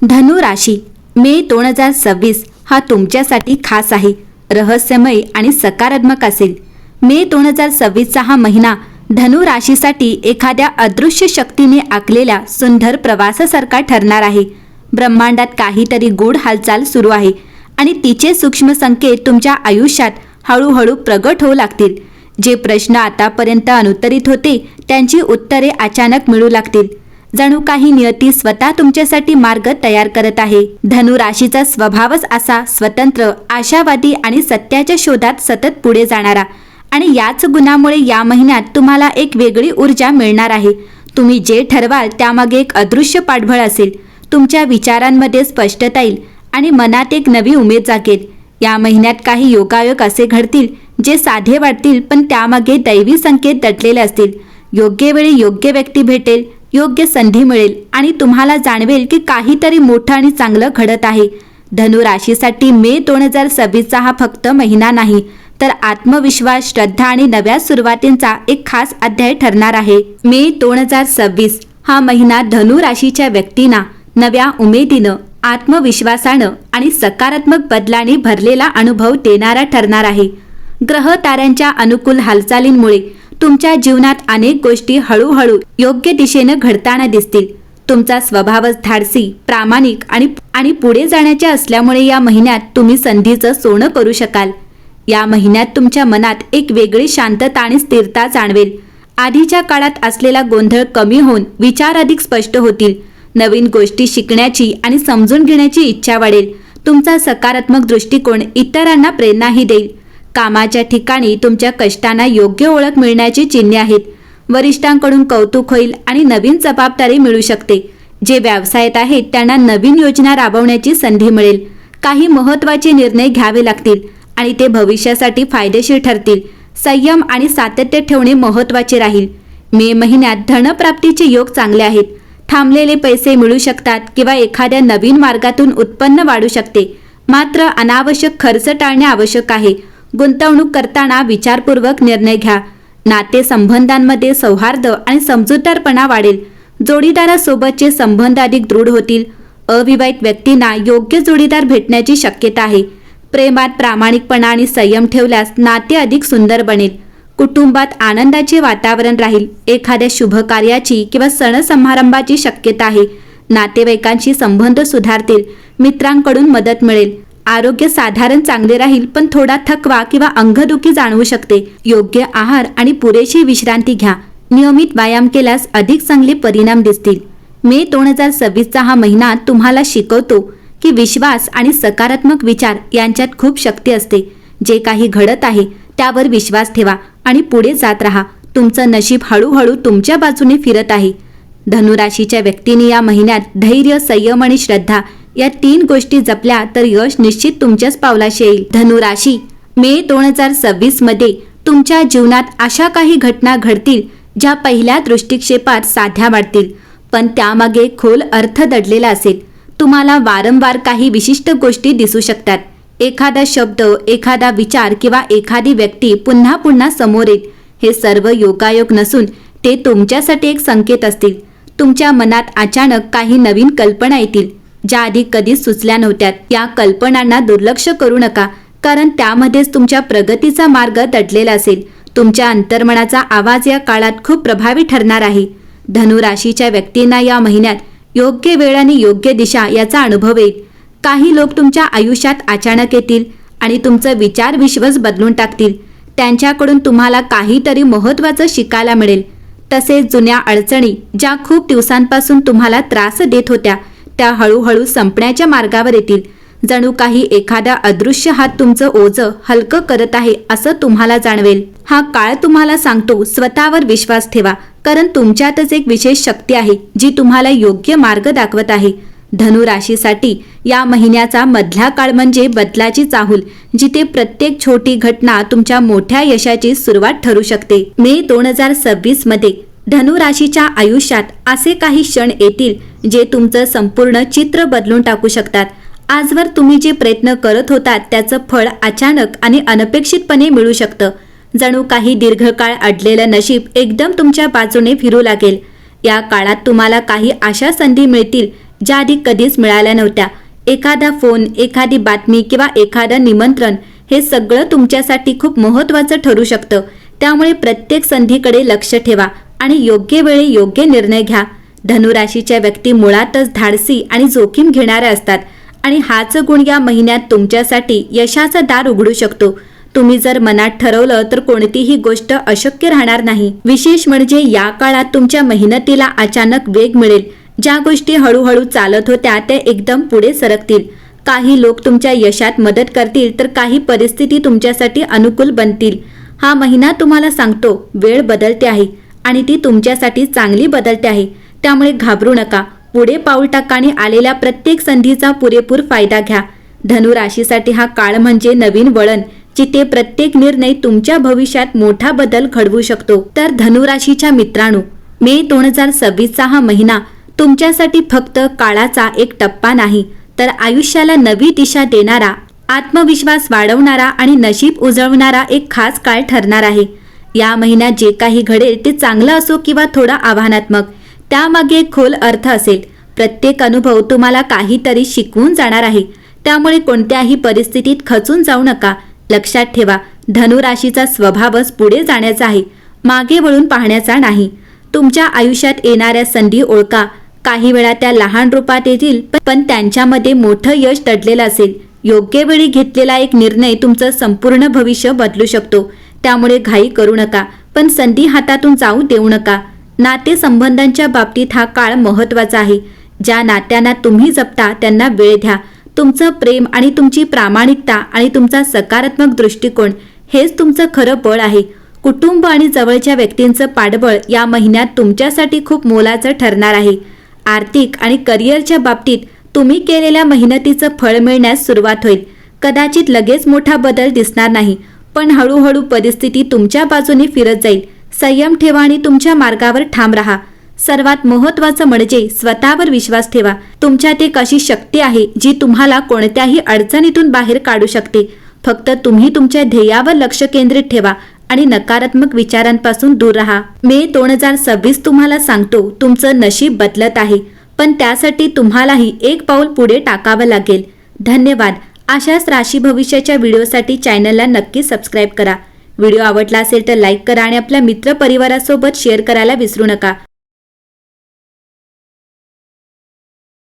धनु राशी मे 2026 हा तुमच्यासाठी खास आहे, रहस्यमय आणि सकारात्मक असेल। मे 2026चा हा महिना धनु राशीसाठी एखाद्या अदृश्य शक्तीने आखलेल्या सुंदर प्रवासासारखा ठरणार आहे। ब्रह्मांडात काहीतरी गूढ हालचाल सुरू आहे आणि तिचे सूक्ष्म संकेत तुमच्या आयुष्यात हळूहळू प्रगट होऊ लागतील। जे प्रश्न आतापर्यंत अनुत्तरित होते त्यांची उत्तरे अचानक मिळू लागतील। जणू काही नियती स्वतः तुमच्यासाठी मार्ग तयार करत आहे। धनु राशीचा स्वभावच असा स्वतंत्र, आशावादी आणि सत्याच्या शोधात सतत पुढे जाणारा, आणि याच गुणामुळे या महिन्यात तुम्हाला एक वेगळी ऊर्जा मिळणार आहे। तुम्ही जे ठरवाल त्यामागे एक अदृश्य पाठबळ असेल। तुमच्या विचारांमध्ये स्पष्टता येईल आणि मनात एक नवी उमेद जागेल। या महिन्यात काही योगायोग असे घडतील जे साधे वाटतील, पण त्यामागे दैवी संकेत दडलेले असतील। योग्य वेळी योग्य व्यक्ती भेटेल, योग्य संधी मिळेल आणि तुम्हाला जाणवेल की काहीतरी मोठं आणि चांगलं घडत आहे। धनु राशीसाठी मे 2026चा हा फक्त महिना नाही, तर आत्मविश्वास, श्रद्धा आणि नव्या सुरुवातींचा एक खास अध्याय ठरणार आहे। मे 2026 हा महिना धनु राशीच्या व्यक्तींना नव्या उमेदीनं, आत्मविश्वासानं आणि सकारात्मक बदलाने भरलेला अनुभव देणारा ठरणार आहे। ग्रह ताऱ्यांच्या अनुकूल हालचालींमुळे तुमच्या जीवनात अनेक गोष्टी हळूहळू योग्य दिशेनं घडताना दिसतील। तुमचा स्वभावच धाडसी, प्रामाणिक आणि पुढे जाण्याच्या असल्यामुळे या महिन्यात तुम्ही संधीचं सोनं करू शकाल। या महिन्यात तुमच्या मनात एक वेगळी शांतता आणि स्थिरता जाणवेल। आधीच्या काळात असलेला गोंधळ कमी होऊन विचार अधिक स्पष्ट होतील। नवीन गोष्टी शिकण्याची आणि समजून घेण्याची इच्छा वाढेल। तुमचा सकारात्मक दृष्टिकोन इतरांना प्रेरणाही देईल। कामाच्या ठिकाणी तुमच्या कष्टांना योग्य ओळख मिळण्याची चिन्हे आहेत। वरिष्ठांकडून कौतुक होईल आणि नवीन जबाबदारी मिळू शकते। जे व्यवसायात आहेत त्यांना नवीन योजना राबवण्याची संधी मिळेल। काही महत्त्वाचे निर्णय घ्यावे लागतील आणि ते भविष्यासाठी फायदेशीर ठरतील। संयम आणि सातत्य ठेवणे महत्त्वाचे राहील। मे महिन्यात धनप्राप्तीचे योग चांगले आहेत। थांबलेले पैसे मिळू शकतात किंवा एखाद्या नवीन मार्गातून उत्पन्न वाढू शकते। मात्र अनावश्यक खर्च टाळणे आवश्यक आहे। गुंतवणूक करताना विचारपूर्वक निर्णय घ्या। नातेसंबंधांमध्ये सौहार्द आणि समजूतदारपणा वाढेल। जोडीदारासोबतचे संबंध अधिक दृढ होतील। अविवाहित व्यक्तींना योग्य जोडीदार भेटण्याची शक्यता आहे। प्रेमात प्रामाणिकपणा आणि संयम ठेवल्यास नाते अधिक सुंदर बनेल। कुटुंबात आनंदाचे वातावरण राहील। एखाद्या शुभ कार्याची किंवा सण समारंभाची शक्यता आहे। नातेवाईकांशी संबंध सुधारतील। मित्रांकडून मदत मिळेल। आरोग्य साधारण चांगले राहील, पण थोडा थकवा किंवा अंगदुखी जाणवू शकते। योग्य आहार आणि पुरेशी विश्रांती घ्या। नियमित व्यायाम केल्यास अधिक चांगले परिणाम दिसतील। मे 2026चा हा महिना तुम्हाला शिकवतो की विश्वास आणि सकारात्मक विचार यांच्यात खूप शक्ती असते। जे काही घडत आहे त्यावर विश्वास ठेवा आणि पुढे जात राहा। तुमचं नशीब हळूहळू तुमच्या बाजूने फिरत आहे। धनु राशीच्या व्यक्तींनी या महिन्यात धैर्य, संयम आणि श्रद्धा या 3 गोष्टी जपल्या तर यश निश्चित तुमच्याच पावलाशी येईल। धनु राशी, मे 2026 मध्ये तुमच्या जीवनात अशा काही घटना घडतील ज्या पहिल्या दृष्टिक्षेपात साध्या वाटतील, पण त्यामागे खोल अर्थ दडलेला असेल। तुम्हाला वारंवार काही विशिष्ट गोष्टी दिसू शकतात। एखादा शब्द, एखादा विचार किंवा एखादी व्यक्ती पुन्हा पुन्हा समोर येईल। हे सर्व योगायोग नसून ते तुमच्यासाठी एक संकेत असतील। तुमच्या मनात अचानक काही नवीन कल्पना येतील ज्या आधी कधीच सुचल्या नव्हत्या। या कल्पनांना दुर्लक्ष करू नका, कारण त्यामध्येच तुमच्या प्रगतीचा मार्ग दडलेला असेल। तुमच्या अंतर्मनाचा आवाज या काळात खूप प्रभावी ठरणार आहे। धनु राशीच्या व्यक्तींना या महिन्यात योग्य वेळ आणि योग्य दिशा याचा अनुभव येईल। काही लोक तुमच्या आयुष्यात अचानक येतील आणि तुमचं विचार विश्वच बदलून टाकतील। त्यांच्याकडून तुम्हाला काहीतरी महत्त्वाचं शिकायला मिळेल। तसेच जुन्या अडचणी ज्या खूप दिवसांपासून तुम्हाला त्रास देत होत्या त्या हळूहळू संपण्याच्या मार्गावर येतील। जणू काही एखादा अदृश्य हात तुमचं ओझं हलकं करत आहे असं तुम्हाला जाणवेल। हा काळ तुम्हाला सांगतो, स्वतःवर विश्वास ठेवा, कारण तुमच्यातच एक विशेष शक्ती आहे जी तुम्हाला योग्य मार्ग दाखवत आहे। धनु राशीसाठी या महिन्याचा मधला काळ म्हणजे बदलाची चाहूल, जिथे प्रत्येक छोटी घटना तुमच्या मोठ्या यशाची सुरुवात ठरू शकते। मे 2026 मध्ये धनु राशीच्या आयुष्यात असे काही क्षण येतील जे तुमचं संपूर्ण चित्र बदलून टाकू शकतात। आजवर तुम्ही जे प्रयत्न करत होतात त्याचं फळ अचानक आणि अनपेक्षितपणे मिळू शकतं। जणू काही दीर्घकाळ अडलेलं नशीब एकदम तुमच्या बाजूने फिरू लागेल। या काळात तुम्हाला काही अशा संधी मिळतील ज्या आधी कधीच मिळाल्या नव्हत्या. एखादा फोन, एखादी बातमी किंवा एखादं निमंत्रण हे सगळं तुमच्यासाठी खूप महत्त्वाचं ठरू शकतं. त्यामुळे प्रत्येक संधीकडे लक्ष ठेवा आणि योग्य वेळी योग्य निर्णय घ्या. धनुराशीच्या व्यक्ती मुळातच धाडसी आणि जोखीम घेणाऱ्या असतात आणि हाच गुण या महिन्यात तुमच्यासाठी यशाचं दार उघडू शकतो. तुम्ही जर मनात ठरवलं तर कोणतीही गोष्ट अशक्य राहणार नाही. विशेष म्हणजे या काळात तुमच्या मेहनतीला अचानक वेग मिळेल. ज्या गोष्टी हळूहळू चालत होत्या त्या एकदम पुढे सरकतील. काही लोक तुमच्या यशात मदत करतील तर काही परिस्थिती तुमच्यासाठी अनुकूल बनतील. हा महिना तुम्हाला सांगतो वेळ बदलते आहे आणि ती तुमच्यासाठी चांगली बदलते आहे. त्यामुळे घाबरू नका. पुढे पाऊल टाका आणि आलेल्या प्रत्येक संधीचा पुरेपूर फायदा घ्या. धनुराशीसाठी हा काळ म्हणजे नवीन वळण, जिथे प्रत्येक निर्णय तुमच्या भविष्यात मोठा बदल घडवू शकतो. तर धनुराशीच्या मित्रांनो, मे 2026 हा महिना तुमच्यासाठी फक्त काळाचा एक टप्पा नाही, तर आयुष्याला नवी दिशा देणारा, आत्मविश्वास वाढवणारा आणि नशीब उजळवणारा एक खास काळ ठरणार आहे. या महिन्यात जे काही घडेल ते चांगलं असो किंवा थोडं आव्हानात्मक, त्यामागे एक खोल अर्थ असेल. प्रत्येक अनुभव तुम्हाला काहीतरी शिकवून जाणार आहे. त्यामुळे कोणत्याही परिस्थितीत खचून जाऊ नका. लक्षात ठेवा, धनुराशीचा स्वभावच पुढे जाण्याचा आहे, मागे वळून पाहण्याचा नाही. तुमच्या आयुष्यात येणाऱ्या संधी ओळखा. काही वेळा त्या लहान रूपात येतील, पण त्यांच्यामध्ये मोठं यश दडलेलं असेल. योग्य वेळी घेतलेला एक निर्णय तुमचं संपूर्ण भविष्य बदलू शकतो. त्यामुळे घाई करू नका, पण संधी हातातून जाऊ देऊ नका. नातेसंबंधांच्या बाबतीत हा काळ महत्त्वाचा आहे. ज्या नात्यांना तुम्ही जपता त्यांना वेळ द्या. तुमचं प्रेम आणि तुमची प्रामाणिकता आणि तुमचा सकारात्मक दृष्टिकोन हेच तुमचं खरं बळ आहे. कुटुंब आणि जवळच्या व्यक्तींचं पाठबळ या महिन्यात तुमच्यासाठी खूप मोलाचं ठरणार आहे. आर्थिक आणि करिअरच्या बाबतीत तुम्ही केलेल्या मेहनतीचं फळ मिळण्यास सुरुवात होईल. कदाचित लगेच मोठा बदल दिसणार नाही, पण हळूहळू परिस्थिती तुमच्या बाजूने फिरत जाईल. संयम ठेवा आणि तुमच्या मार्गावर ठाम राहा. सर्वात महत्त्वाचं म्हणजे स्वतःवर विश्वास ठेवा. तुमच्यात एक अशी शक्ती आहे जी तुम्हाला कोणत्याही अडचणीतून बाहेर काढू शकते. फक्त तुम्ही तुमच्या ध्येयावर लक्ष केंद्रित ठेवा आणि नकारात्मक विचारांपासून दूर राहा. मे 2026 तुम्हाला सांगतो तुमचं नशीब बदलत आहे, पण त्यासाठी तुम्हालाही एक पाऊल पुढे टाकावं लागेल. धन्यवाद. अशाच राशी भविष्याच्या व्हिडिओसाठी चॅनलला नक्की सबस्क्राईब करा. व्हिडिओ आवडला असेल तर लाईक करा आणि आपल्या मित्रपरिवारासोबत शेअर करायला विसरू नका.